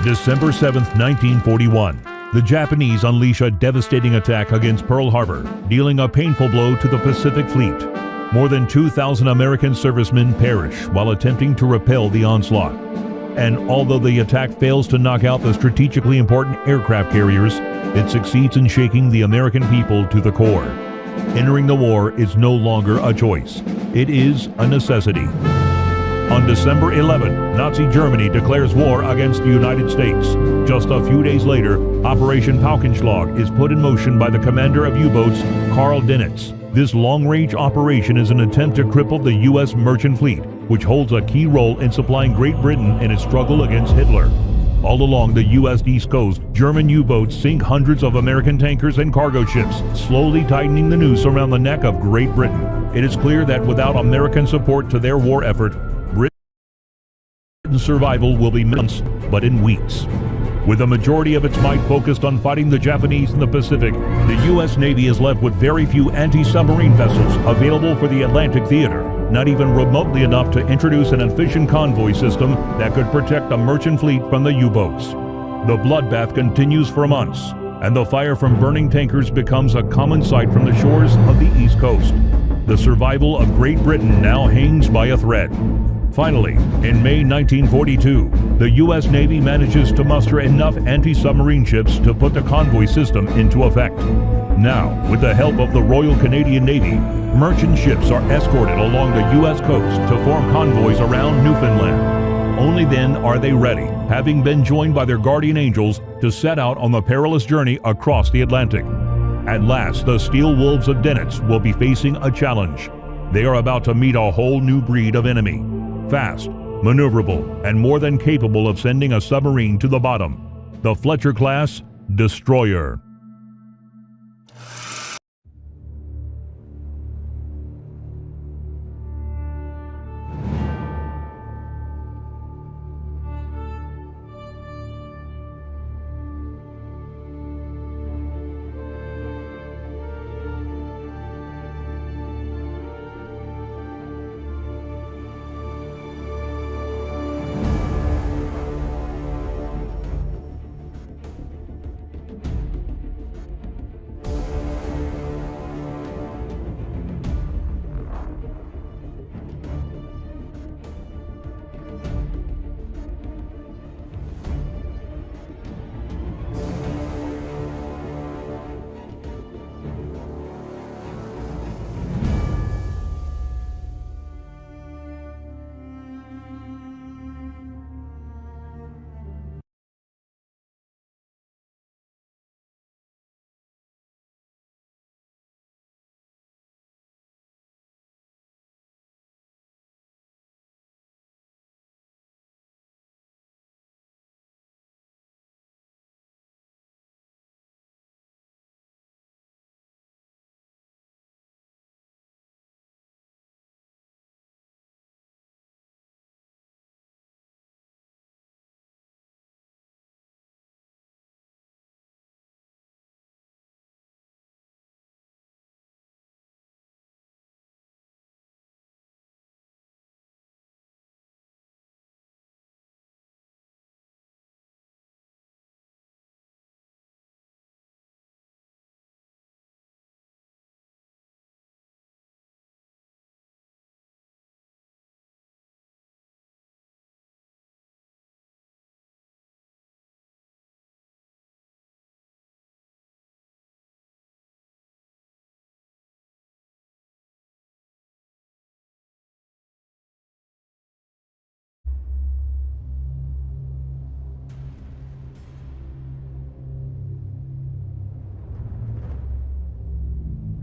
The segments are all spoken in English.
December 7, 1941. The Japanese unleash a devastating attack against Pearl Harbor, dealing a painful blow to the Pacific Fleet. More than 2,000 American servicemen perish while attempting to repel the onslaught. And although the attack fails to knock out the strategically important aircraft carriers, it succeeds in shaking the American people to the core. Entering the war is no longer a choice. It is a necessity. On December 11, Nazi Germany declares war against the United States. Just a few days later, Operation Falkenschlag is put in motion by the commander of U-boats, Karl Dönitz. This long-range operation is an attempt to cripple the U.S. merchant fleet, which holds a key role in supplying Great Britain in its struggle against Hitler. All along the U.S. East Coast, German U-boats sink hundreds of American tankers and cargo ships, slowly tightening the noose around the neck of Great Britain. It is clear that without American support to their war effort, Britain's survival will be months, but in weeks. With the majority of its might focused on fighting the Japanese in the Pacific, the U.S. Navy is left with very few anti-submarine vessels available for the Atlantic theater, not even remotely enough to introduce an efficient convoy system that could protect the merchant fleet from the U-boats. The bloodbath continues for months, and the fire from burning tankers becomes a common sight from the shores of the East Coast. The survival of Great Britain now hangs by a thread. Finally, in May 1942, the U.S. Navy manages to muster enough anti-submarine ships to put the convoy system into effect. Now, with the help of the Royal Canadian Navy, merchant ships are escorted along the U.S. coast to form convoys around Newfoundland. Only then are they ready, having been joined by their guardian angels, to set out on the perilous journey across the Atlantic. At last, the steel wolves of Dönitz will be facing a challenge. They are about to meet a whole new breed of enemy. Fast, maneuverable, and more than capable of sending a submarine to the bottom. The Fletcher-class destroyer.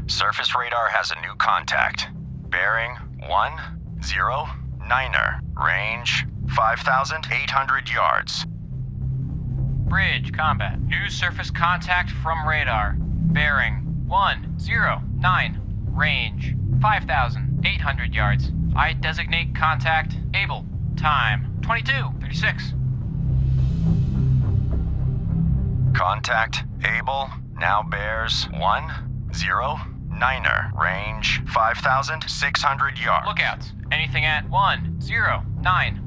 Surface radar has a new contact. Bearing 109er. Range 5,800 yards. Bridge combat. New surface contact from radar. Bearing 109. Range 5,800 yards. I designate contact Abel. Time 22:36. Contact Abel now bears 109er. Range 5,600 yards. Lookouts. Anything at 109.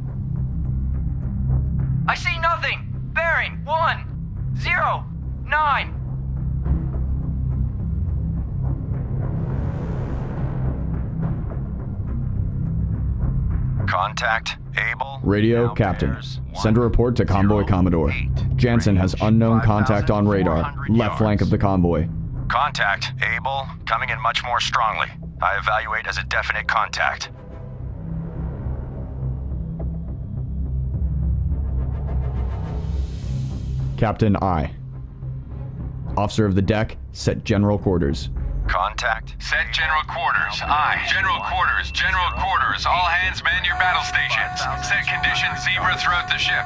I see nothing! Bearing 109. Contact Abel. Radio, now Captain. bears Send a report to Convoy 108. Commodore. Jansen has unknown contact on radar. 5,400 Left flank of the convoy. Contact Abel, coming in much more strongly. I evaluate as a definite contact. Captain I. Officer of the deck, set general quarters. Contact. Set general quarters. Aye. General quarters. General quarters. All hands man your battle stations. Set conditions zebra throughout the ship.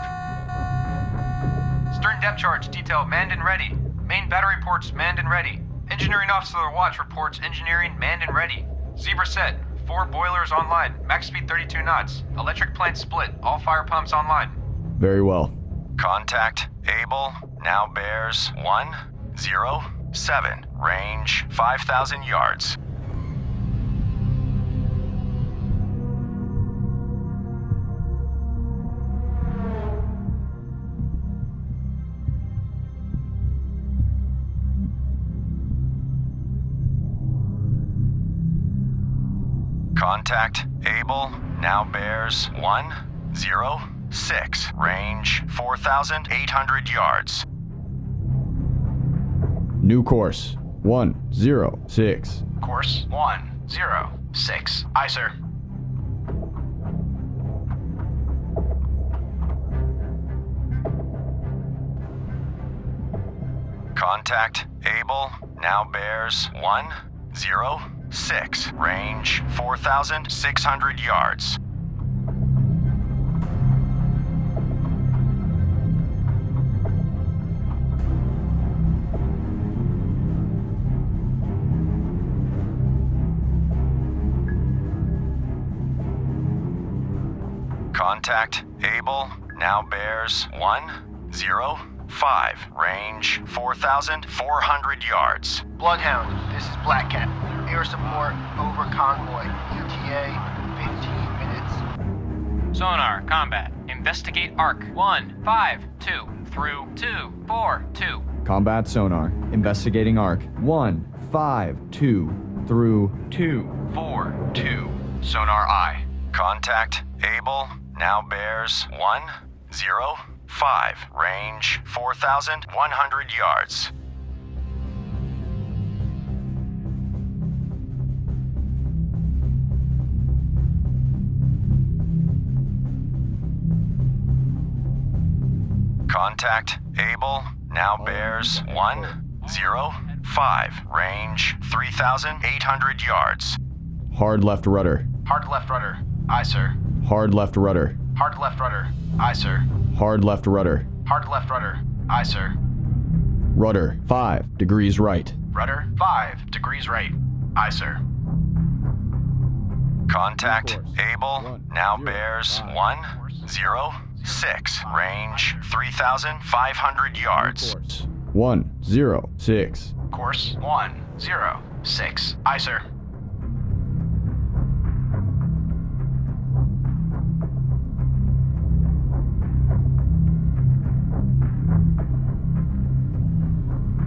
Stern depth charge detail manned and ready. Main battery ports manned and ready. Engineering officer of the watch reports engineering manned and ready. Zebra set. 4 boilers online. Max speed 32 knots. Electric plant split. All fire pumps online. Very well. Contact Abel, now bears 107. Range 5,000 yards. Contact Abel, now bears 106. Range 4,800 yards. New course. 106. Course 106. Aye, sir. Contact Abel, now bears 106. Range 4,600 yards. Contact Abel, now bears 105. Range 4,400 yards. Bloodhound, this is Black Cat. Air support over convoy. ETA 15 minutes. Sonar, combat. Investigate arc 152 through 242. Combat sonar. Investigating arc. 152 through 242. Sonar I. Contact Abel, now bears 105. Range 4,100 yards. Contact Abel, now bears 105. Range 3,800 yards. hard left rudder. Hard left rudder. Aye, sir. Hard left rudder. Hard left rudder. Aye, sir. Hard left rudder. Hard left rudder. Aye, sir. Rudder 5 degrees right. Rudder 5 degrees right. Aye, sir. Contact Abel, now bears 106. Range 3,500 yards. 106. Course 106. Aye, sir.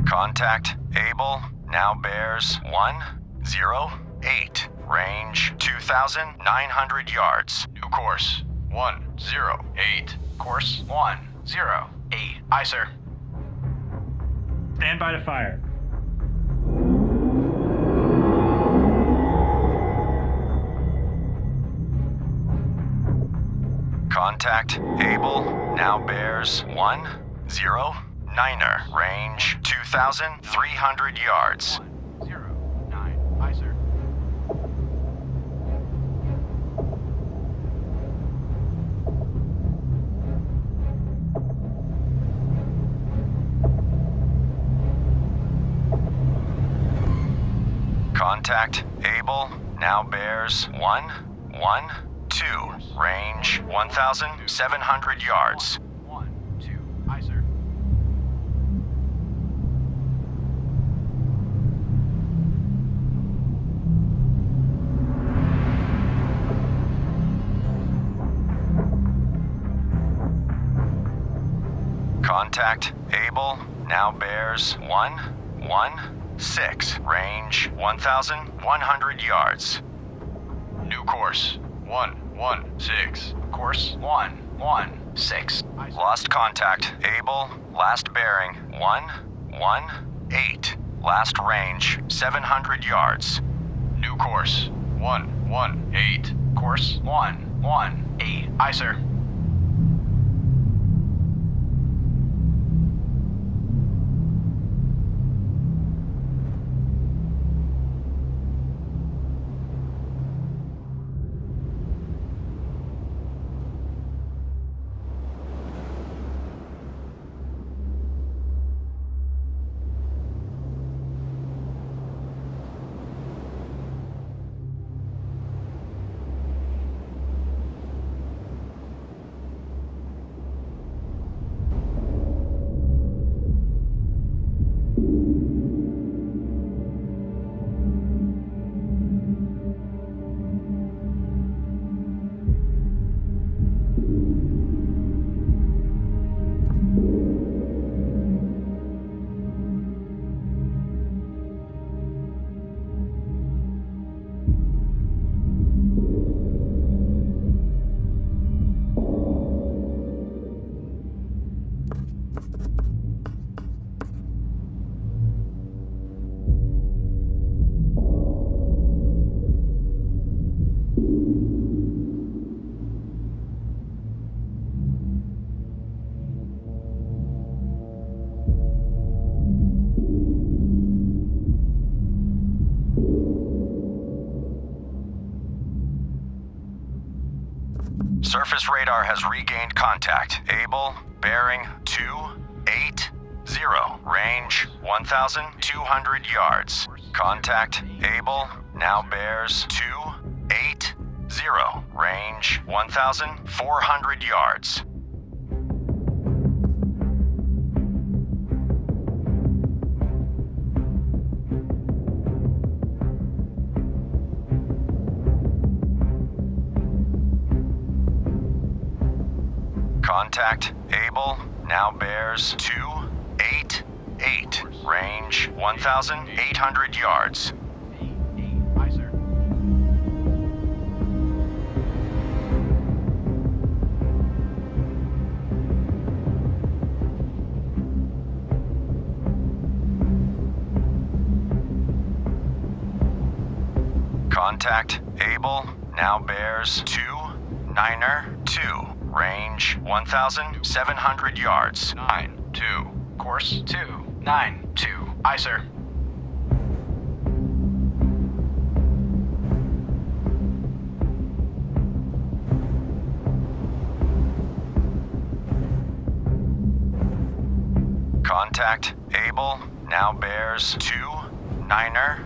Contact Abel, now bears 108. Range 2,900 yards. New course 108. Course 108. Aye, sir. Stand by to fire. Contact Abel, now bears 109er. Range 2,300 yards. 109. Aye, sir. Contact Abel, now bears 112. Range 1,700 yards. 1, 2. Aye, sir. Contact Abel now bears 116. Range 1,100 yards. New course, 116. Course 116. Lost contact Abel. Last bearing 118. Last range 700 yards. New course, 118. Course 118. Aye, sir. Surface radar has regained contact. Abel, bearing 280. Range 1,200 yards. Contact Abel now bears 280. Range 1,400 yards. Contact Abel now bears 288. Range 1,800 yards. Aye, sir. Contact Abel now bears 292. Range 1,700 yards. 92. Course 292. Aye, sir. Contact Abel now bears 290.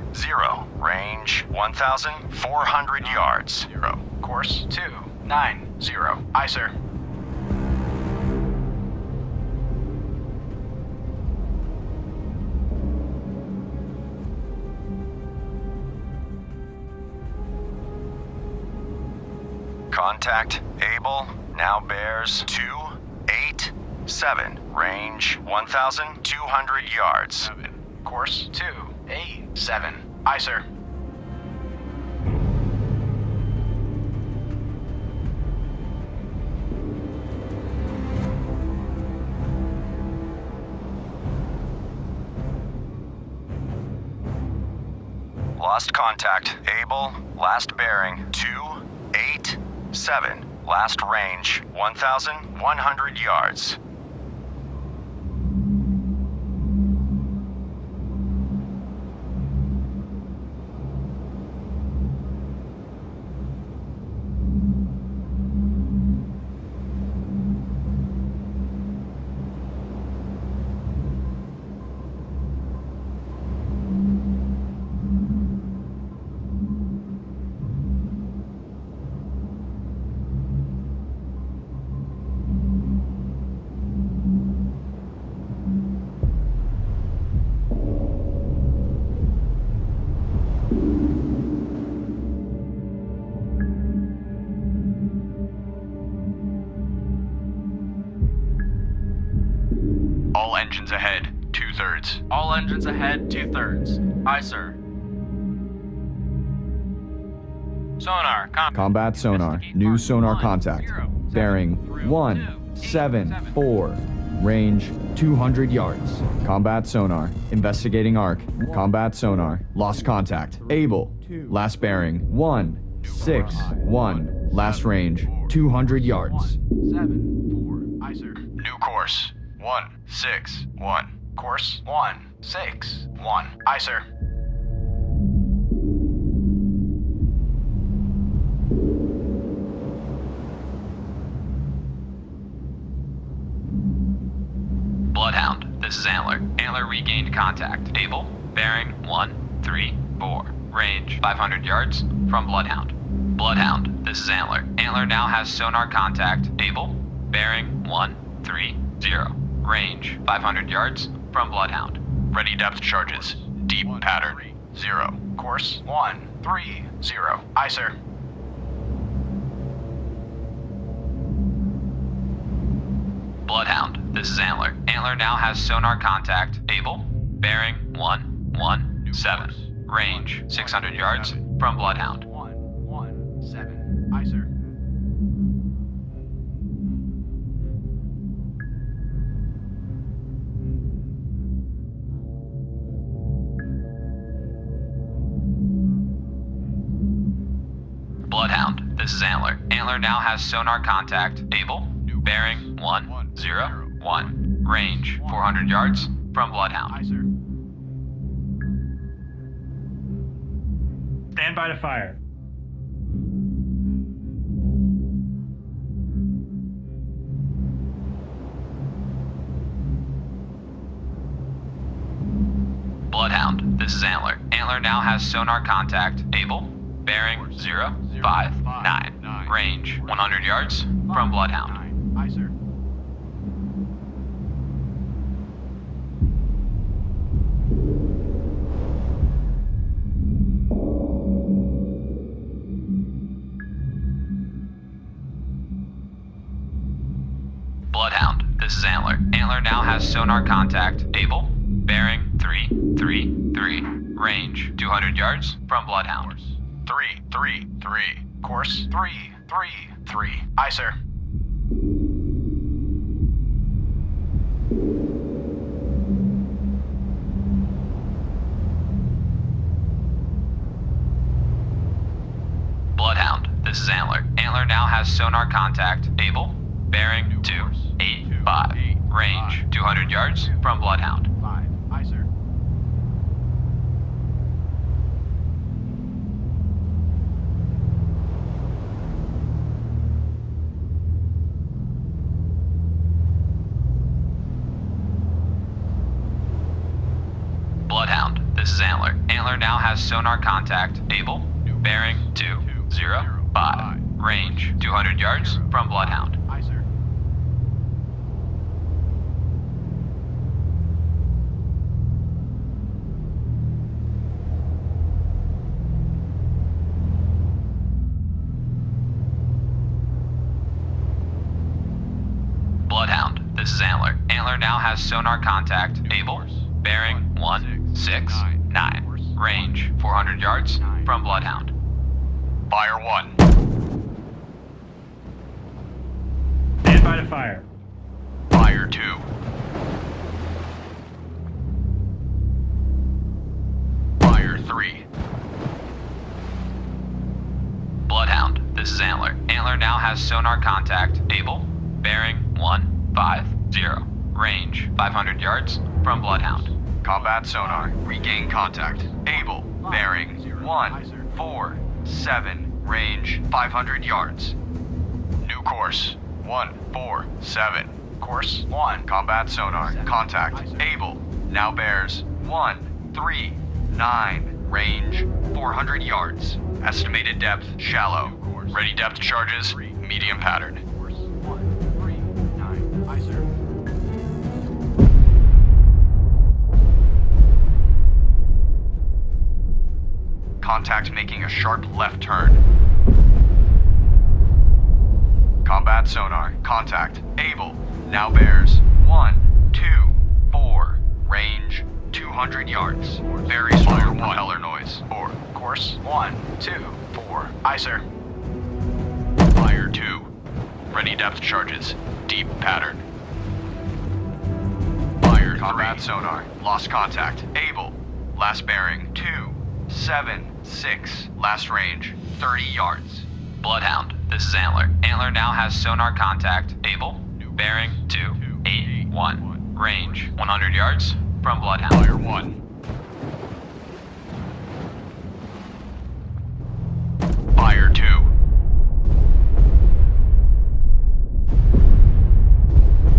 Range 1,400 yards. Course 290. Aye, sir. Contact Abel now bears 287. Range 1,200 yards. Course 287. Aye, sir. Lost contact Abel. Last bearing 287. Last range 1,100 yards. engines ahead, 2/3. All engines ahead, 2/3. Aye, sir. Sonar, Combat sonar. New sonar contact. Bearing 174. Range 200 yards. Combat sonar. Investigating arc. Combat sonar. Lost contact. Abel. Last bearing 161. Last range 200 yards. 7-4. Aye, sir. New course, 161. Course 161. Aye, sir. Bloodhound, this is Antler. Antler regained contact. Abel, bearing 134. Range 500 yards from Bloodhound. Bloodhound, this is Antler. Antler now has sonar contact. Abel, bearing 130. Range 500 yards from Bloodhound. Ready depth charges. Deep pattern, 0. Course 130. Aye, sir. Bloodhound, this is Antler. Antler now has sonar contact. Abel, bearing 117. Range 600 yards from Bloodhound. 117. Aye, sir. Bloodhound, this is Antler. Antler now has sonar contact. Abel, bearing 101. Range 400 yards from Bloodhound. Aye, sir. Stand by to fire. Bloodhound, this is Antler. Antler now has sonar contact. Abel, bearing 059. Range 100 yards from Bloodhound. Aye, sir. Bloodhound, this is Antler. Antler now has sonar contact. Abel, bearing 333. Range 200 yards from Bloodhound. 333. Course 333. Aye, sir. Bloodhound, this is Antler. Antler now has sonar contact. Abel, bearing 285. Range 200 yards from Bloodhound. 5. Aye, sir. Bloodhound, this is Antler. Antler now has sonar contact. Abel, bearing 205. Range 200 yards from Bloodhound. Aye, sir. Bloodhound, this is Antler. Antler now has sonar contact. Abel, bearing 169. Range 400 yards from Bloodhound. Fire 1. Stand by to fire. Fire 2. Fire 3. Bloodhound, this is Antler. Antler now has sonar contact. Abel, bearing 150. Range 500 yards from Bloodhound. Combat sonar. Regain contact. Abel. Bearing 147. Range 500 yards. New course. 147. Course 1. Combat sonar. Contact. Abel. Now bears 139. Range 400 yards. Estimated depth shallow. Ready depth charges medium pattern. Course 139. Aye, sir. Contact making a sharp left turn. Combat sonar. Contact. Abel. Now bears 124. 200 yards. Very strong propeller noise. 4. Course 1, 2, 4. Aye, sir. Fire 2. Ready depth charges. Deep pattern. Fire 3. Combat sonar. Lost contact. Abel. Last bearing. 2, 7, 6. Last range. 30 yards. Bloodhound, this is Antler. Antler now has sonar contact. Abel, bearing 281. Range 100 yards from Bloodhound. Fire 1. Fire 2.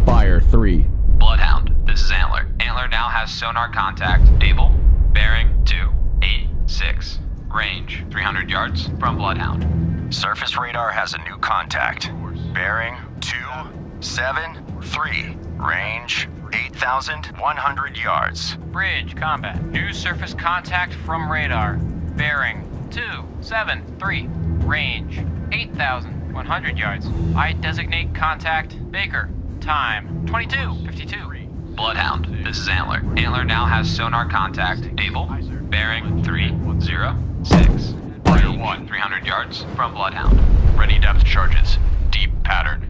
Fire 3. Bloodhound, this is Antler. Antler now has sonar contact. Abel, bearing 286. Range 300 yards from Bloodhound. Surface radar has a new contact. Bearing 273. Range 8,100 yards. Bridge combat. New surface contact from radar. Bearing 273. Range 8,100 yards. I designate contact Baker. Time 22:52. Bloodhound, this is Antler. Antler now has sonar contact. Abel, bearing 306. Fire Range 1. 300 yards from Bloodhound. Ready depth charges. Deep pattern.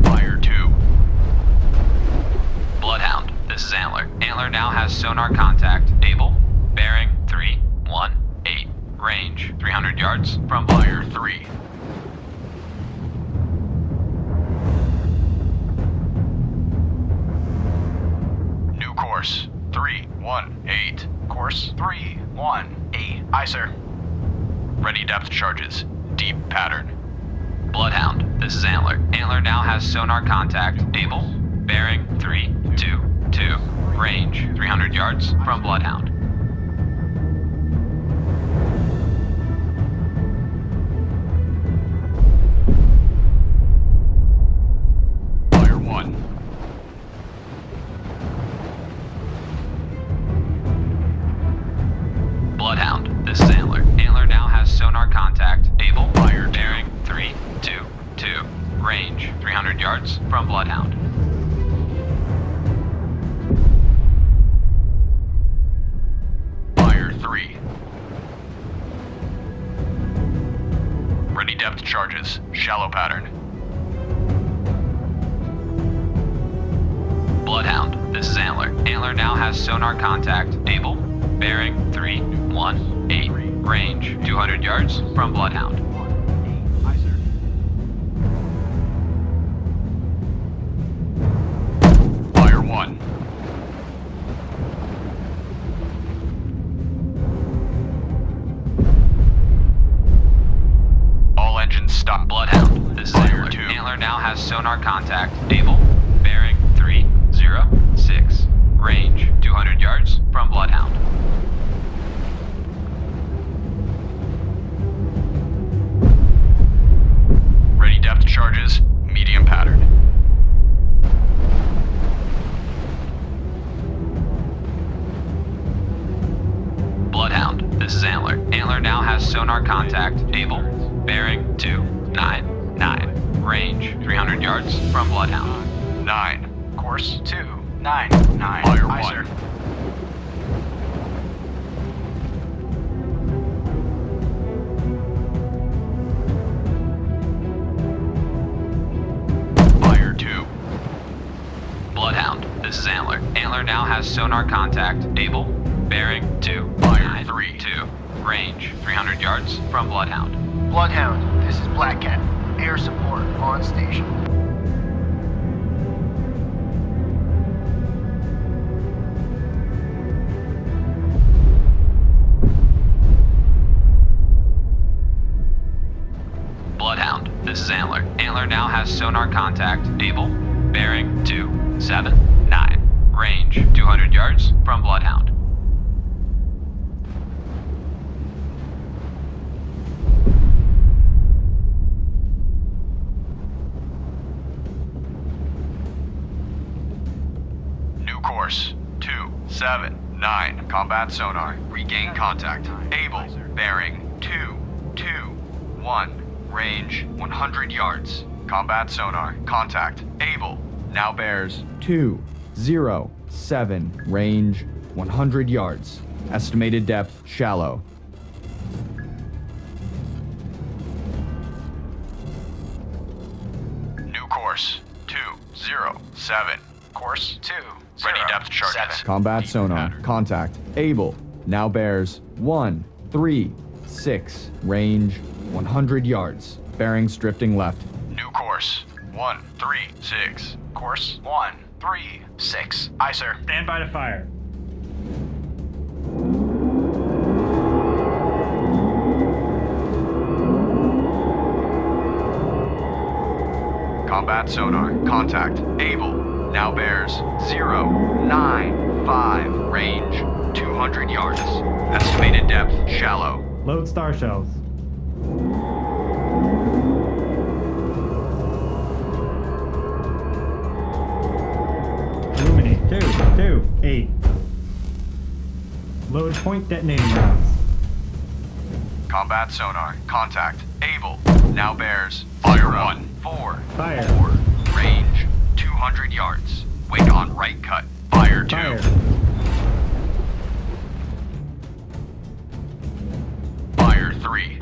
Fire 2. Bloodhound, this is Antler. Antler now has sonar contact. Abel, bearing 318. Range 300 yards from Fire 3. New course 318. Course 318. Aye, sir. Ready depth charges. Deep pattern. Bloodhound, this is Antler. Antler now has sonar contact. Abel, bearing 322. Range 300 yards from Bloodhound. Fire 1. Bloodhound, this is Antler. Antler now has sonar contact. Abel, Fire 2. bearing 322. Range 300 yards from Bloodhound. Fire 3. Ready depth charges. Shallow pattern. Bloodhound, this is Antler. Antler now has sonar contact. Abel, bearing 318. Range 200 yards from Bloodhound. Fire 1. All engines stop. Bloodhound, this is Fire Antler. 2. Antler now has sonar contact. Abel, bearing 306. Range 200 yards from Bloodhound. Ready depth charges. Medium pattern. Bloodhound, this is Antler. Antler now has sonar contact. Abel, bearing 299. Range 300 yards from Bloodhound. 9. Course 299. Fire 1. sir. Fire 2. Bloodhound, this is Antler. Antler now has sonar contact. Abel, bearing Fire 3. 292. Range 300 yards from Bloodhound. Bloodhound, this is Black Cat. Air support on station. Bloodhound, this is Antler. Antler now has sonar contact. Abel, bearing 279. Range 200 yards from Bloodhound. New course 279. Combat sonar. Regain contact. Abel. Bearing 221. Range 100 yards. Combat sonar. Contact. Abel. now bears 207, range 100 yards. Estimated depth shallow. new course 207. Course 2. Ready depth charges. Combat Deep sonar. pattern. Contact. Abel. Now bears 136, range 100 yards. Bearings drifting left. New course 136. Course 136. Aye, sir. Stand by to fire. Combat sonar. Contact. Abel. Now bears 095. Range 200 yards. Estimated depth shallow. Load star shells. Illuminate. 8. Load point detonating rounds. Combat sonar. Contact. Abel. Now bears fire 4. Fire. 4. Range 200 yards. Wake on right cut. Fire 2. Fire. Fire 3.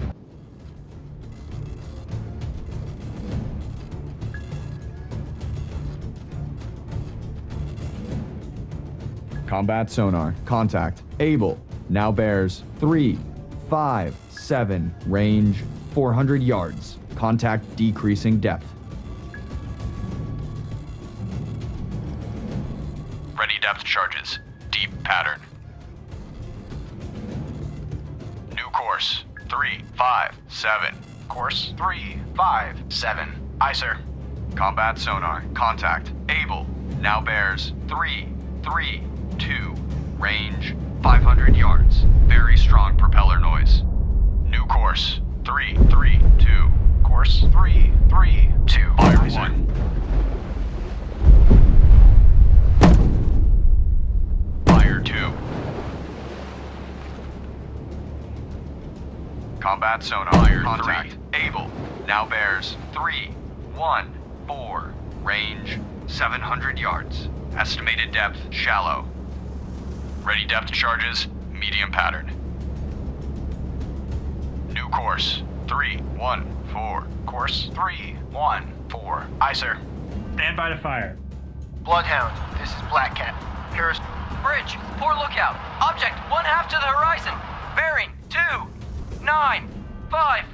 Combat sonar. Contact. Abel. Now bears 357, range 400 yards. Contact decreasing depth. Ready depth charges. Deep pattern. New course 357. Course 357. Aye, sir. Combat sonar. Contact. Abel. Now bears 332. Range 500 yards. Very strong propeller noise. New course 332. Course 332. Fire Aye, sir. 1. Fire 2. Combat sonar. Fire Contact. 3. Abel. Now bears 314. Range 700 yards. Estimated depth shallow. Ready depth charges. Medium pattern. New course 314. Course 314. Aye, sir. Stand by to fire. Bloodhound, this is Black Cat. Paris. Bridge, poor lookout. Object, 1/2 to the horizon. Bearing, 295.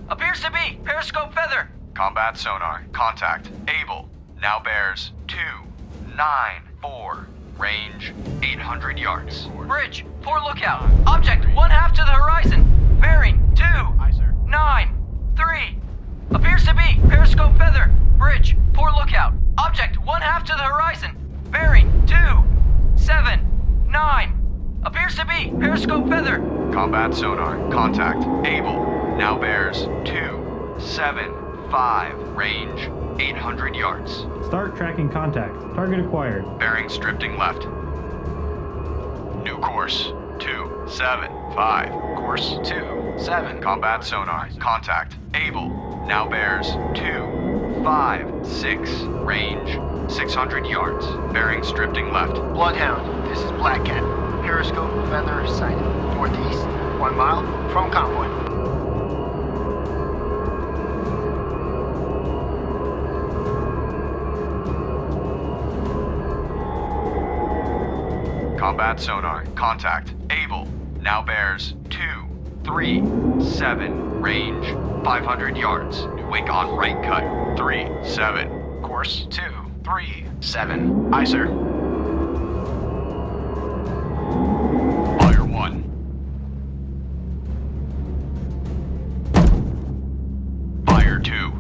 Appears to be periscope feather. Combat sonar. Contact. Abel. Now bears 294. Range 800 yards. Bridge, poor lookout. Object, 1/2 to the horizon. Bearing, Aye, sir. 293. Appears to be periscope feather. Bridge, poor lookout. Object, 1/2 to the horizon. Bearing, 279. Appears to be periscope feather. Combat sonar. Contact. Abel. Now bears 275. Range 800 yards. Start tracking contact. Target acquired. Bearings drifting left. New course 275. Course 27. Combat sonar. Contact. Abel. Now bears 256. Range 600 yards. Bearings drifting left. Bloodhound, this is Black Cat. Periscope feather sighted. Northeast, 1 mile from convoy. Combat sonar. Contact. Abel. Now bears 237. Range 500 yards. Wake on right cut. 37. Course 237. Aye, sir. Fire 1. Fire 2.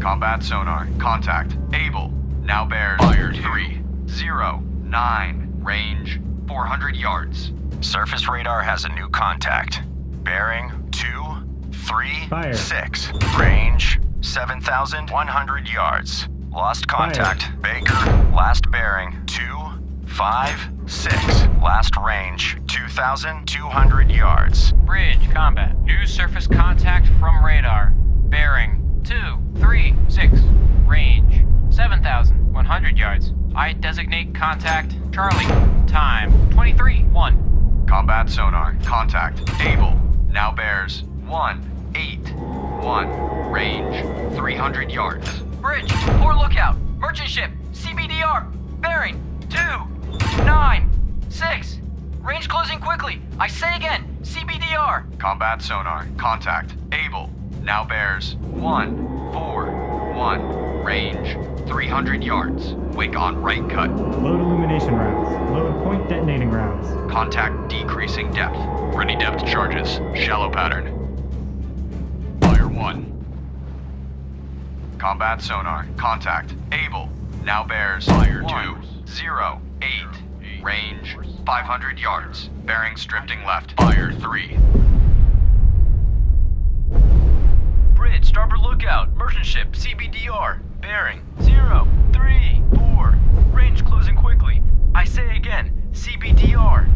Combat sonar. Contact. Abel. Now bears fire 309. Range 400 yards. Surface radar has a new contact. Bearing 236. Range 7,100 yards. Lost contact. Baker. Last bearing 256. Last range 2,200 yards. Bridge, combat. New surface contact from radar. Bearing, 236. Range, 7,100 yards. I designate contact Charlie. Time 23:1. Combat sonar. Contact. Abel. Now bears 181. Range 300 yards. Bridge, poor lookout. Merchant ship, CBDR. Bearing 296. Range closing quickly. I say again, CBDR. Combat sonar. Contact. Abel. Now bears 141. Range 300 yards. Wake on right cut. Load illumination rounds. Load point detonating rounds. Contact decreasing depth. Ready depth charges. Shallow pattern. Fire 1. Combat sonar. Contact. Abel. Now bears Fire 208. Range 500 yards. Bearings drifting left. Fire 3. Bridge, starboard lookout. Merchant ship, CBDR. Bearing 034. Range closing quickly. I say again, CBDR.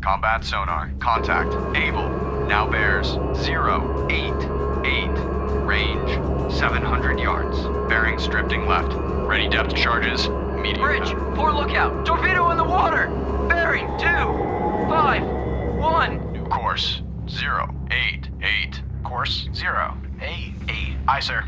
Combat sonar. Contact. Abel. Now bears 088. Range 700 yards. Bearings drifting left. Ready depth charges. Medium. Bridge, poor lookout. Torpedo in the water. Bearing 251. New course 088. Course 088. Aye, sir.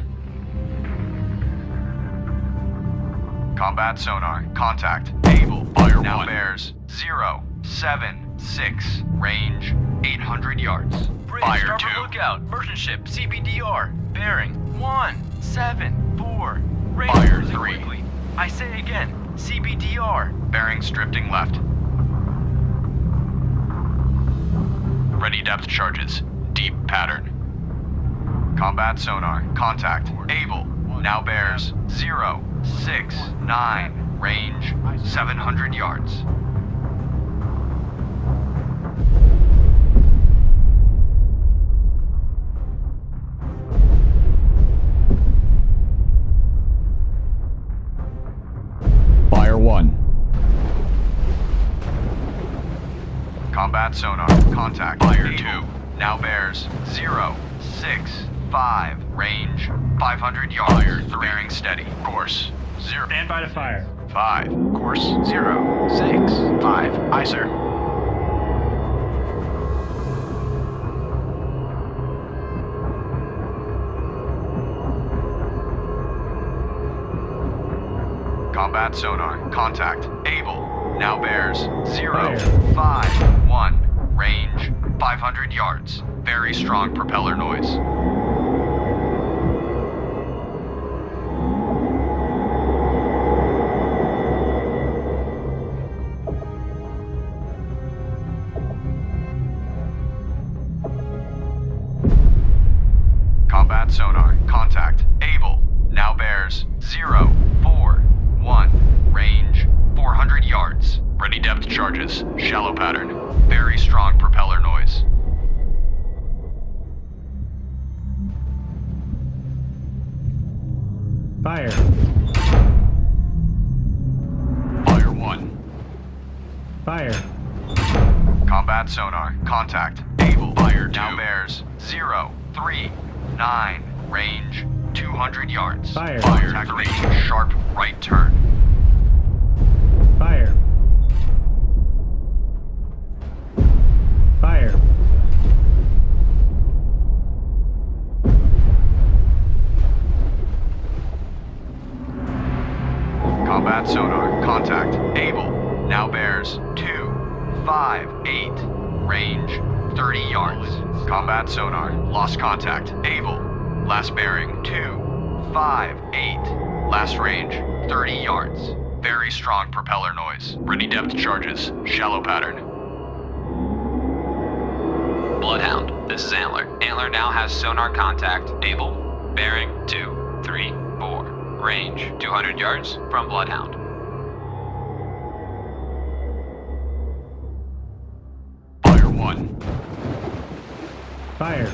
Combat sonar. Contact. Abel. Fire now 1. Bears 076. Range 800 yards. Bridge, Fire starboard 2. lookout. Merchant ship, CBDR. Bearing 174. Range Fire closing 3. quickly. I say again, CBDR. Bearings drifting left. Ready depth charges. Deep pattern. Combat sonar. Contact. Abel. Now bears 069. Range 700 yards. Fire 1. Combat sonar. Contact. Fire 2. Now bears 065. Range 500 yards. Fire 3. Bearing steady. Course 0. Stand by to fire. 5. Course 065. Aye, sir. Combat sonar. Contact. Abel. Now bears 051. Range 500 yards. Very strong propeller noise. Combat sonar. Contact. Abel. Now bears 041. Range 400 yards. Ready depth charges. Shallow pattern. Very strong propeller noise. Fire. Fire 1. Fire. Combat sonar. Contact. Abel. Fire 2. Now bears 039. Range 200 yards. Fire. Fire 3. Sharp right turn. Fire. Fire. Combat sonar. Contact. Abel. Now bears 258. Range 30 yards. Combat sonar. Lost contact. Abel. Last bearing 258. Last range 30 yards. Very strong propeller noise. Ready depth charges. Shallow pattern. Bloodhound, this is Antler. Antler now has sonar contact. Abel, bearing 234. Range 200 yards from Bloodhound. Fire 1. Fire.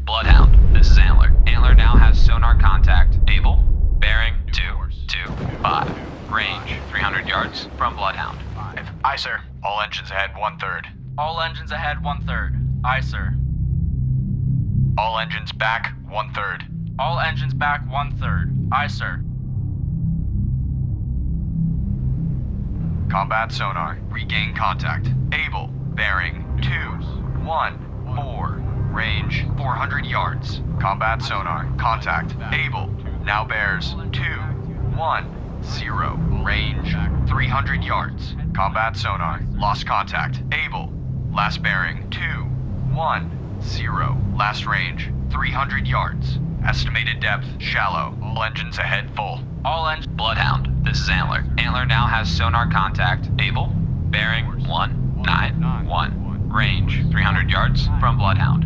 Bloodhound, this is Antler. Antler now has sonar contact. Abel, bearing 225. Range 300 yards from Bloodhound. 5. Aye, sir. All engines ahead 1/3. All engines ahead 1/3. Aye, sir. All engines back 1/3. All engines back 1/3. Aye, sir. Combat sonar. Regain contact. Able. Bearing 214. Range 400 yards. Combat sonar. Contact. Able. Now bears 210. Range 300 yards. Combat sonar. Lost contact. Able. Last bearing 210. Last range 300 yards. Estimated depth shallow. All engines ahead full. All engines. Bloodhound, this is Antler. Antler now has sonar contact. Able. Bearing 191. Range 300 yards from Bloodhound.